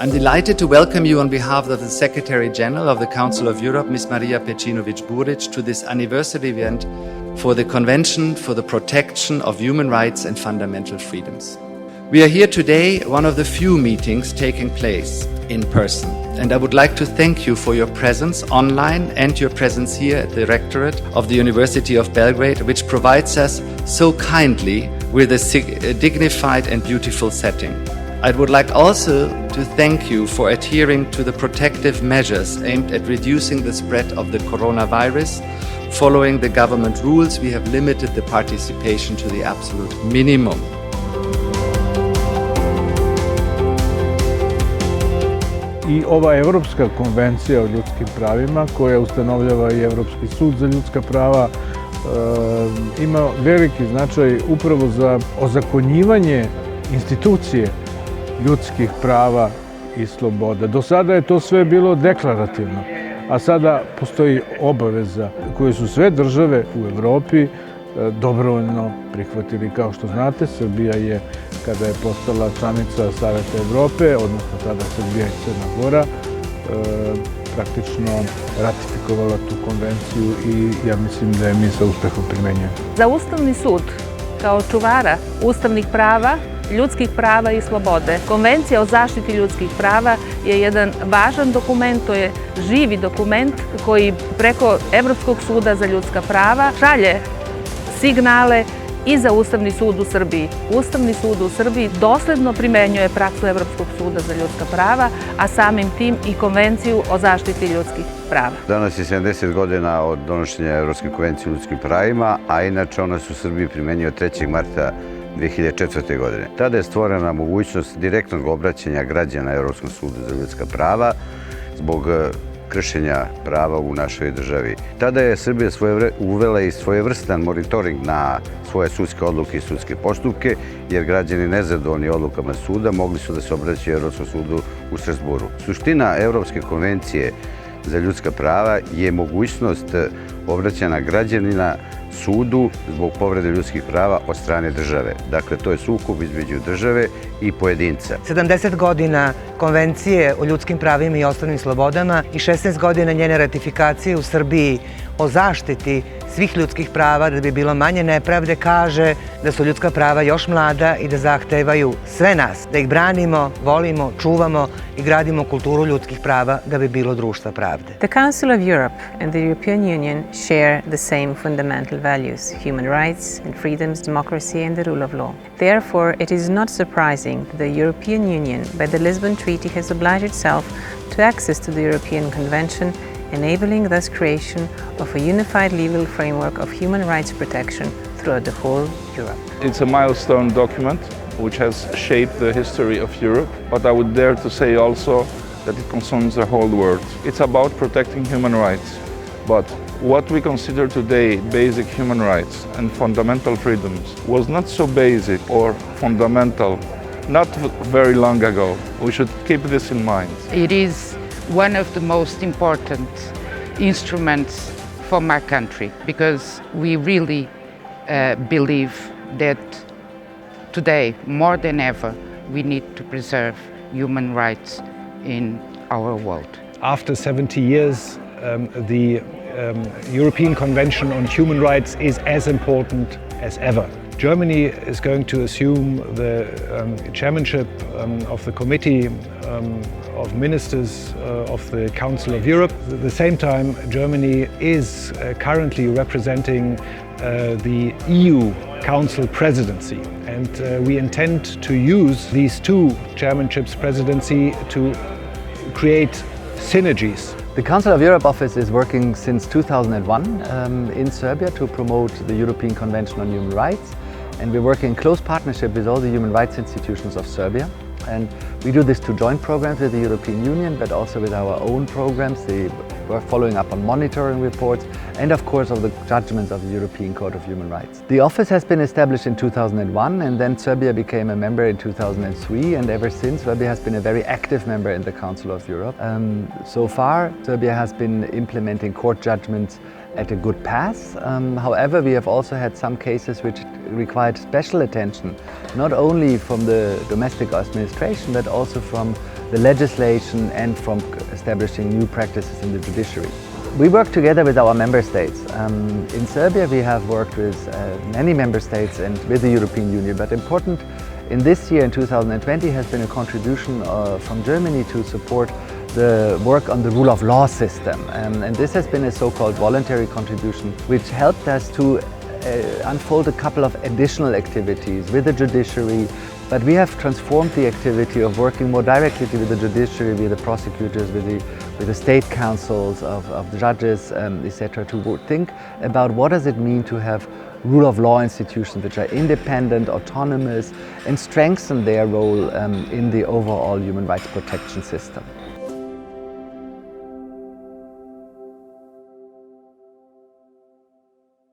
I'm delighted to welcome you on behalf of the Secretary General of the Council of Europe, Ms. Marija Pejčinović-Burić, to this anniversary event for the Convention for the Protection of Human Rights and Fundamental Freedoms. We are here today, one of the few meetings taking place in person, and I would like to thank you for your presence online and your presence here at the Rectorate of the University of Belgrade, which provides us so kindly with a dignified and beautiful setting. I would like also to thank you for adhering to the protective measures aimed at reducing the spread of the coronavirus. Following the government rules, we have limited the participation to the absolute minimum. I ova Evropska konvencija o ljudskim pravima, koja ustanovljava i Evropski sud za ljudska prava, ima veliki značaj upravo za ozakonjivanje institucije ljudskih prava i sloboda. Do sada je to sve bilo deklarativno, a sada postoji obaveza koju su sve države u Evropi dobrovoljno prihvatili. Kao što znate, Srbija je, kada je postala članica Saveta Evrope, odnosno tada Srbija i Crna Gora, praktično ratifikovala tu konvenciju i ja mislim da je mi sa uspehom primenjujemo. Za Ustavni sud, kao čuvara ustavnih prava, ljudskih prava i slobode, Konvencija o zaštiti ljudskih prava je jedan važan dokument, to je živi dokument koji preko Evropskog suda za ljudska prava šalje signale i za Ustavni sud u Srbiji. Ustavni sud u Srbiji dosledno primenjuje praksu Evropskog suda za ljudska prava, a samim tim i Konvenciju o zaštiti ljudskih prava. Danas je 70 godina od donošenja Evropske konvencije o ljudskim pravima, a inače ona se u Srbiji primenjuje od 3. marta 2004. godine. Tada je stvorena mogućnost direktnog obraćanja građana Evropskom sudu za ljudska prava zbog kršenja prava u našoj državi. Tada je Srbija uvela i svojevrstan monitoring na svoje sudske odluke i sudske postupke, jer građani nezadovoljni odlukama suda mogli su da se obraćaju Evropskom sudu u Strazburu. Suština Evropske konvencije za ljudska prava je mogućnost obraćanja građanina sudu zbog povrede ljudskih prava od strane države. Dakle, to je sukob između države i pojedinca. 70 godina Konvencije o ljudskim pravima i osnovnim slobodama i 16 godina njene ratifikacije u Srbiji o zaštiti svih ljudskih prava, da bi bilo manje nepravde, kaže da su ljudska prava još mlada i da zahtevaju sve nas, da ih branimo, volimo, čuvamo i gradimo kulturu ljudskih prava da bi bilo društva pravde. The Council of Europe and the European Union share the same fundamental values: human rights and freedoms, democracy and the rule of law. Therefore, it is not surprising that the European Union, by the Lisbon Treaty, has obliged itself to access to the European Convention, enabling thus creation of a unified legal framework of human rights protection throughout the whole Europe. It's a milestone document which has shaped the history of Europe, but I would dare to say also that it concerns the whole world. It's about protecting human rights, but what we consider today basic human rights and fundamental freedoms was not so basic or fundamental not very long ago. We should keep this in mind. It is one of the most important instruments for my country, because we really believe that today, more than ever, we need to preserve human rights in our world. After 70 years, the European Convention on Human Rights is as important as ever. Germany is going to assume the chairmanship of the Committee of Ministers of the Council of Europe. At the same time, Germany is currently representing the EU Council presidency, and we intend to use these two chairmanships presidency to create synergies. The Council of Europe office is working since 2001 in Serbia to promote the European Convention on Human Rights, and we're working in close partnership with all the human rights institutions of Serbia. And we do this through joint programs with the European Union, but also with our own programs. We're following up on monitoring reports and, of course, of the judgments of the European Court of Human Rights. The office has been established in 2001, and then Serbia became a member in 2003, and ever since Serbia has been a very active member in the Council of Europe. So far, Serbia has been implementing court judgments at a good path. However, we have also had some cases which required special attention, not only from the domestic administration, but also from the legislation and from establishing new practices in the judiciary. We work together with our member states. In Serbia we have worked with many member states and with the European Union, but important in this year, in 2020, has been a contribution from Germany to support the work on the rule of law system. And this has been a so-called voluntary contribution, which helped us to unfold a couple of additional activities with the judiciary. But we have transformed the activity of working more directly with the judiciary, with the prosecutors, with the state councils of the judges, etc., to think about what does it mean to have rule of law institutions which are independent, autonomous, and strengthen their role in the overall human rights protection system.